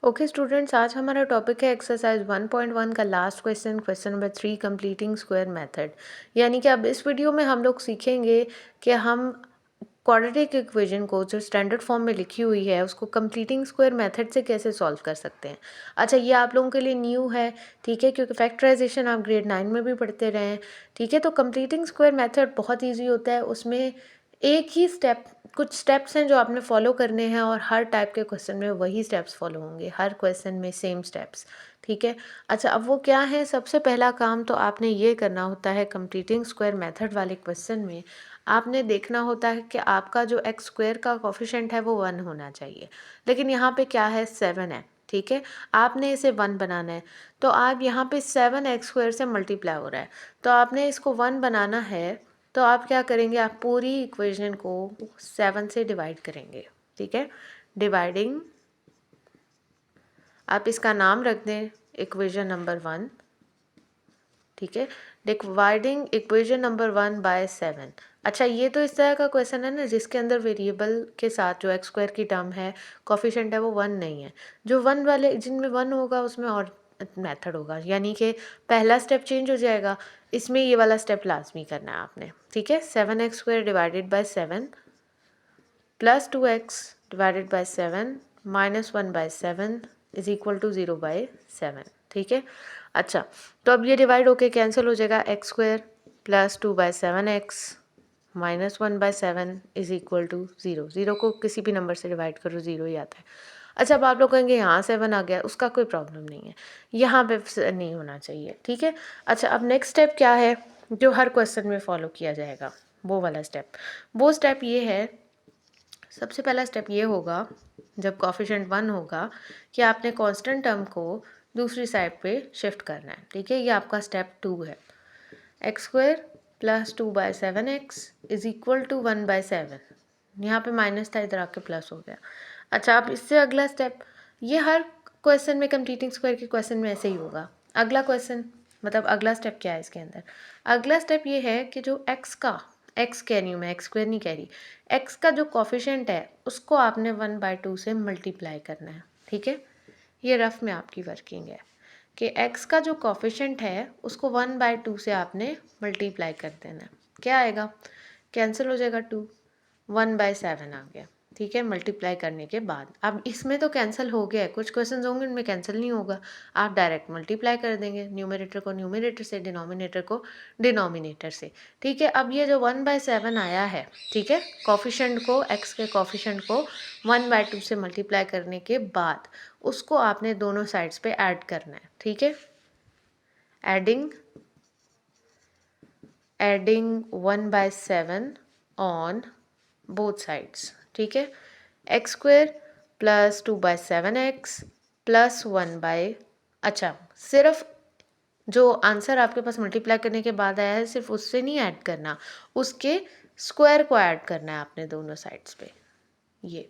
Okay students, आज हमारा topic है एक्सरसाइज 1.1 का last question, question number 3, completing square method. यानी कि अब इस वीडियो में हम लोग सीखेंगे कि हम क्वाड्रेटिक इक्वेशन को जो स्टैंडर्ड फॉर्म में लिखी हुई है उसको कंप्लीटिंग स्क्वायर मेथड से कैसे सॉल्व कर सकते हैं। अच्छा, ये आप लोगों के लिए न्यू है, ठीक है, क्योंकि फैक्टराइजेशन आप ग्रेड 9 में भी पढ़ते रहे हैं, ठीक है। तो कंप्लीटिंग स्क्वायर मेथड बहुत ईजी होता है, उसमें एक ही स्टेप, कुछ स्टेप्स हैं जो आपने फॉलो करने हैं और हर टाइप के क्वेश्चन में वही स्टेप्स फॉलो होंगे, हर क्वेश्चन में सेम स्टेप्स, ठीक है। अच्छा, अब वो क्या है? सबसे पहला काम तो आपने ये करना होता है कंप्लीटिंग स्क्वायर मेथड वाले क्वेश्चन में, आपने देखना होता है कि आपका जो एक्स स्क्वायर का कोफिशिएंट है वो 1 होना चाहिए, लेकिन यहाँ पे क्या है, 7 है, ठीक है। आपने इसे 1 बनाना है, तो आप यहाँ पे 7 एक्स स्क्वायर से मल्टीप्लाई हो रहा है, तो आपने इसको 1 बनाना है, तो आप क्या करेंगे, आप पूरी इक्वेशन को 7 से डिवाइड करेंगे, ठीक है। डिवाइडिंग, आप इसका नाम रख दें इक्वेशन नंबर 1, ठीक है। Dividing equation number 1 by 7। अच्छा, ये तो इस तरह का क्वेश्चन है ना जिसके अंदर वेरिएबल के साथ जो एक्स स्क्वायर की टर्म है, कोफिशिएंट है, वो 1 नहीं है। जो 1 वाले, जिनमें 1 होगा उसमें और मेथड होगा, यानी कि पहला स्टेप चेंज हो जाएगा, इसमें ये वाला स्टेप लाजमी करना है आपने, ठीक है। 7x² divided by 7 plus 2x divided by 7 minus 1 by 7 is equal to 0 by 7, ठीक है। अच्छा, तो अब ये डिवाइड होके कैंसिल हो जाएगा, x² plus 2 by 7x minus 1 by 7 is equal to 0। 0 को किसी भी नंबर से डिवाइड करो 0 ही आता है। अच्छा, अब आप लोग कहेंगे यहाँ 7 आ गया, उसका कोई प्रॉब्लम नहीं है, यहाँ पे नहीं होना चाहिए, ठीक है। अच्छा, अब नेक्स्ट स्टेप क्या है जो हर क्वेश्चन में फॉलो किया जाएगा, वो वाला स्टेप, वो स्टेप ये है, सबसे पहला स्टेप ये होगा जब कोफिशिएंट 1 होगा कि आपने कांस्टेंट टर्म को दूसरी साइड पे शिफ्ट करना है, ठीक है। ये आपका स्टेप 2 है। x² plus 2 by 7x is equal to 1 by 7, यहाँ पे माइनस था, इधर आके प्लस हो गया। अच्छा, अब इससे अगला स्टेप, ये हर क्वेश्चन में, कंप्लीटिंग स्क्वायर के क्वेश्चन में ऐसे ही होगा। अगला क्वेश्चन, मतलब अगला स्टेप क्या है इसके अंदर, अगला स्टेप ये है कि जो एक्स कह रही हूँ मैं, एक्स स्क्वायर नहीं कह रही, एक्स का जो कोफिशिएंट है उसको आपने 1/2 से मल्टीप्लाई करना है, ठीक है। ये रफ में आपकी वर्किंग है कि x का जो कोफिशिएंट है उसको 1/2 से आपने मल्टीप्लाई कर देना है। क्या आएगा, कैंसिल हो जाएगा 2, 1/7 आ गया, ठीक है, मल्टीप्लाई करने के बाद। अब इसमें तो कैंसिल हो गया है, कुछ क्वेश्चन होंगे इनमें कैंसिल नहीं होगा, आप डायरेक्ट मल्टीप्लाई कर देंगे, न्यूमरेटर को न्यूमरेटर से, डिनोमिनेटर को डिनोमिनेटर से, ठीक है। अब ये जो 1/7 आया है, ठीक है, कोफिशिएंट को, x के कोफिशिएंट को 1/2 से मल्टीप्लाई करने के बाद उसको आपने दोनों साइड्स पे ऐड करना है, ठीक है। एडिंग 1/7 ऑन बोथ साइड्स, ठीक है। x² प्लस 2/7x प्लस 1 अच्छा, सिर्फ जो आंसर आपके पास मल्टीप्लाई करने के बाद आया है सिर्फ उससे नहीं ऐड करना, उसके स्क्वायर को ऐड करना है आपने दोनों साइड्स पे। ये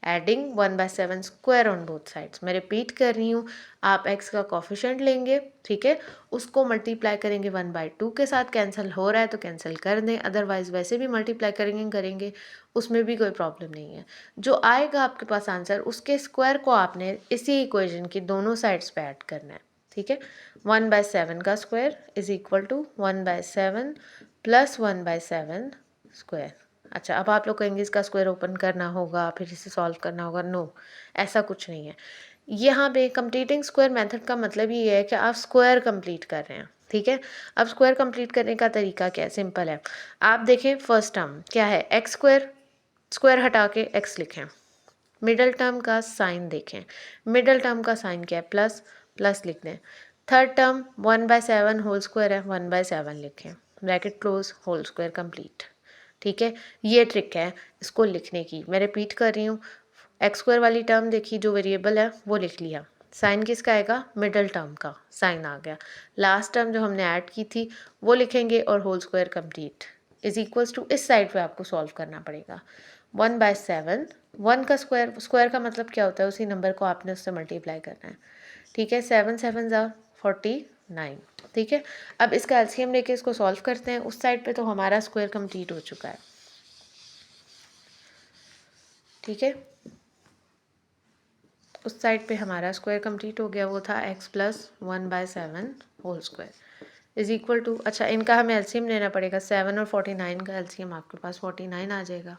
adding 1/7 square on both sides, मैं रिपीट कर रही हूँ, आप x का कोफिशिएंट लेंगे, ठीक है, उसको मल्टीप्लाई करेंगे 1/2 के साथ, कैंसिल हो रहा है तो कैंसिल कर दें, अदरवाइज वैसे भी मल्टीप्लाई करेंगे, उसमें भी कोई प्रॉब्लम नहीं है। जो आएगा आपके पास आंसर, उसके स्क्वायर को आपने इसी इक्वेशन की दोनों साइड्स पे ऐड करना है, ठीक है। 1/7 का square is equal to 1/7 plus 1/7 square. अच्छा, अब आप लोग कहेंगे इसका स्क्वायर ओपन करना होगा फिर इसे सॉल्व करना होगा, नो, ऐसा कुछ नहीं है। यहाँ पे कंप्लीटिंग स्क्वायर मेथड का मतलब ये है कि आप स्क्वायर कंप्लीट कर रहे हैं, ठीक है। अब स्क्वायर कंप्लीट करने का तरीका क्या है, सिंपल है। आप देखें फर्स्ट टर्म क्या है, x², स्क्वायर हटा के x लिखें, मिडल टर्म का साइन देखें, मिडल टर्म का साइन क्या है, प्लस, प्लस लिख दें। थर्ड टर्म 1/7 होल स्क्वायर है, 1/7 लिखें, bracket close, whole square complete, ठीक है। ये ट्रिक है इसको लिखने की, मैं रिपीट कर रही हूँ। x² वाली टर्म देखी, जो वेरिएबल है वो लिख लिया, साइन किसका आएगा, मिडल टर्म का साइन आ गया, लास्ट टर्म जो हमने ऐड की थी वो लिखेंगे और whole square complete is equals to, इस साइड पे आपको सॉल्व करना पड़ेगा। 1/7, 1 का स्क्वायर, स्क्वायर का मतलब क्या होता है, उसी नंबर को आपने उससे मल्टीप्लाई करना है, ठीक है। 7 7 ज़ा 49, ठीक है। अब इसका एलसीएम लेके इसको सॉल्व करते हैं, उस साइड पे तो हमारा स्क्वायर कंप्लीट हो चुका है, ठीक है। उस साइड पे हमारा स्क्वायर कंप्लीट हो गया, वो था x plus 1/7 whole square is equal to, अच्छा इनका हमें एलसीएम लेना पड़ेगा, 7 और 49 का एलसीएम आपके पास 49 आ जाएगा।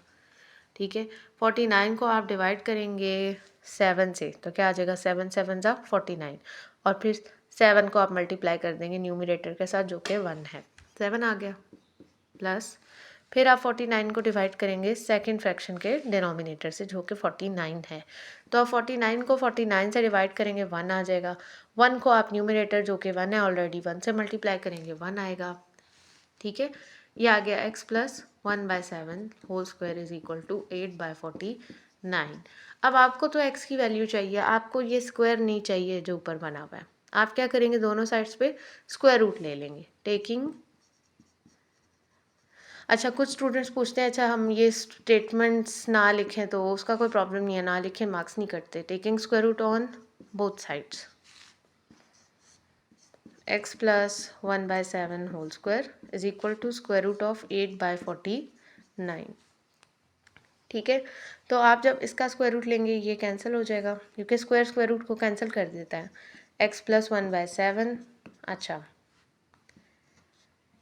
ठीक है, 49 को आप डिवाइड करेंगे 7 से तो क्या आ जाएगा, 7 7 जा 49, और फिर 7 को आप मल्टीप्लाई कर देंगे न्यूमरेटर के साथ जो कि 1 है, 7 आ गया, प्लस फिर आप 49 को डिवाइड करेंगे सेकंड फ्रैक्शन के डिनोमिनेटर से जो कि 49 है, तो आप 49 को 49 से डिवाइड करेंगे 1 आ जाएगा, 1 को आप न्यूमरेटर जो कि 1 है ऑलरेडी 1 से मल्टीप्लाई करेंगे 1 आएगा। ठीक है, ये आ गया x plus 1/7 whole square is equal to 8/49। अब आपको तो x की वैल्यू चाहिए, आपको ये स्क्वायर नहीं चाहिए जो ऊपर बना हुआ है। आप क्या करेंगे, दोनों साइड्स पे स्क्वायर रूट ले लेंगे, टेकिंग, अच्छा कुछ स्टूडेंट्स पूछते हैं अच्छा हम ये स्टेटमेंट्स ना लिखें, तो उसका कोई प्रॉब्लम नहीं है, ना लिखें मार्क्स नहीं कटते। Taking square root on both sides, x plus 1/7 whole square is equal to square root of 8/49। ठीक है, तो आप जब इसका स्क्वायर रूट लेंगे ये कैंसिल हो जाएगा क्योंकि स्क्वायर स्क्वायर रूट को कैंसिल कर देता है। x प्लस 1/7, अच्छा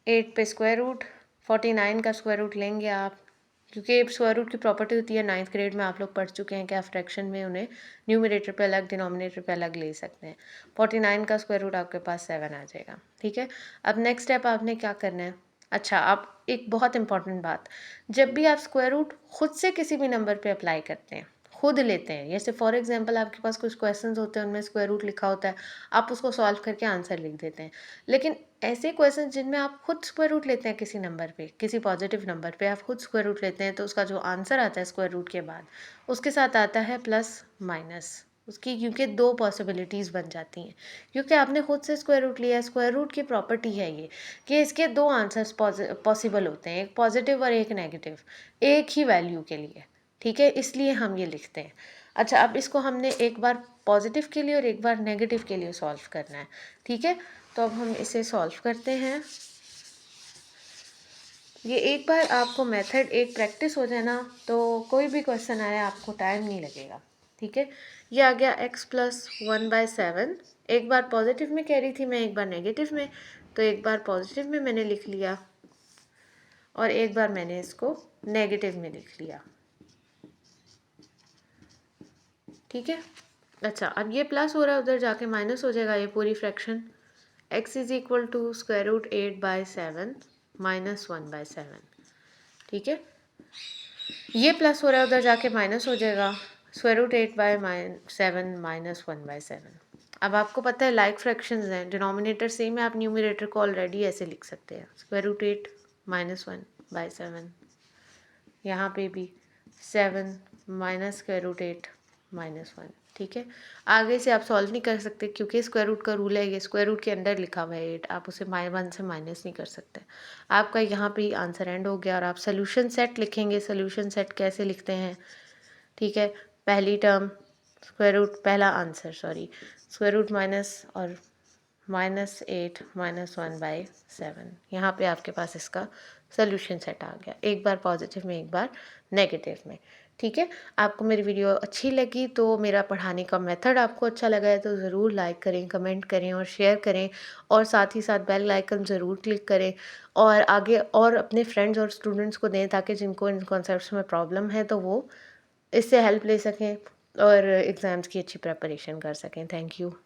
8 पे स्क्वायर रूट, 49 का स्क्वायर रूट लेंगे आप, क्योंकि स्क्वायर रूट की प्रॉपर्टी होती है 9th ग्रेड में आप लोग पढ़ चुके हैं कि आप फ्रैक्शन में उन्हें न्यूमरेटर पे अलग डिनोमिनेटर पे अलग ले सकते हैं। 49 का स्क्वायर रूट आपके पास 7 आ जाएगा। ठीक है, अब नेक्स्ट स्टेप आपने क्या करना है, अच्छा आप एक बहुत इंपॉर्टेंट बात, जब भी आप स्क्वायर रूट खुद से किसी भी नंबर पे अप्लाई करते हैं, खुद लेते हैं, जैसे फॉर एग्जांपल आपके पास कुछ क्वेश्चंस होते हैं उनमें स्क्वायर रूट लिखा होता है, आप उसको सॉल्व करके आंसर लिख देते हैं, लेकिन ऐसे क्वेश्चन जिनमें आप खुद स्क्वायर रूट लेते हैं किसी नंबर पे, किसी पॉजिटिव नंबर पे आप खुद स्क्वायर रूट लेते हैं, तो उसका जो आंसर आता है स्क्वायर रूट के बाद उसके साथ आता है प्लस माइनस उसकी, क्योंकि दो पॉसिबिलिटीज़ बन जाती हैं, क्योंकि आपने खुद से स्क्वायर रूट लिया है। स्क्वायर रूट की प्रॉपर्टी है ये कि इसके दो आंसर्स पॉसिबल होते हैं, एक पॉजिटिव और एक नेगेटिव, एक ही वैल्यू के लिए। ठीक है, इसलिए हम ये लिखते हैं। अच्छा, अब इसको हमने एक बार पॉजिटिव के लिए और एक बार नेगेटिव के लिए सॉल्व करना है। ठीक है, तो अब हम इसे सॉल्व करते हैं। ये एक बार आपको मेथड एक प्रैक्टिस हो जाए ना, तो कोई भी क्वेश्चन आए आपको टाइम नहीं लगेगा। ठीक है, ये आ गया x प्लस 1/7, एक बार पॉजिटिव में कह रही थी मैं, एक बार नेगेटिव में, तो एक बार पॉजिटिव में मैंने लिख लिया और एक बार मैंने इसको नेगेटिव में लिख लिया। ठीक है, अच्छा अब ये प्लस हो रहा है, उधर जाके माइनस हो जाएगा ये पूरी fraction. x is equal to square root 8/7 minus 1/7। ठीक है, ये प्लस हो रहा है, उधर जाके माइनस हो जाएगा, स्क्वायर रूट 8/7 माइनस 1/7। अब आपको पता है लाइक फ्रैक्शंस हैं, डिनोमिनेटर सेम है, आप न्यूमरेटर को ऑलरेडी ऐसे लिख सकते हैं, स्क्वायर रूट 8 माइनस 1/7, यहाँ पे भी 7 माइनस स्क्वायर रूट 8 माइनस 1। ठीक है, आगे से आप सॉल्व नहीं कर सकते क्योंकि स्क्वायर रूट का रूल है, ये स्क्वायर रूट के अंदर लिखा हुआ है 8, आप उसे 1 से माइनस नहीं कर सकते। आपका यहाँ पे ही आंसर एंड हो गया और आप सोल्यूशन सेट लिखेंगे। सोल्यूशन सेट कैसे लिखते हैं, ठीक है, पहली टर्म स्क्वायर रूट, पहला answer sorry, square root minus और -8 माइनस 1/7, यहाँ पे आपके पास इसका सोल्यूशन सेट आ गया, एक बार पॉजिटिव में एक बार नेगेटिव में। ठीक है, आपको मेरी वीडियो अच्छी लगी तो मेरा पढ़ाने का मेथड आपको अच्छा लगा है तो ज़रूर लाइक करें, कमेंट करें और शेयर करें, और साथ ही साथ बेल आइकन ज़रूर क्लिक करें और आगे और अपने फ्रेंड्स और स्टूडेंट्स को दें ताकि जिनको इन कॉन्सेप्ट्स में प्रॉब्लम है तो वो इससे हेल्प ले सकें और एग्ज़ाम्स की अच्छी प्रिपरेशन कर सकें। Thank you.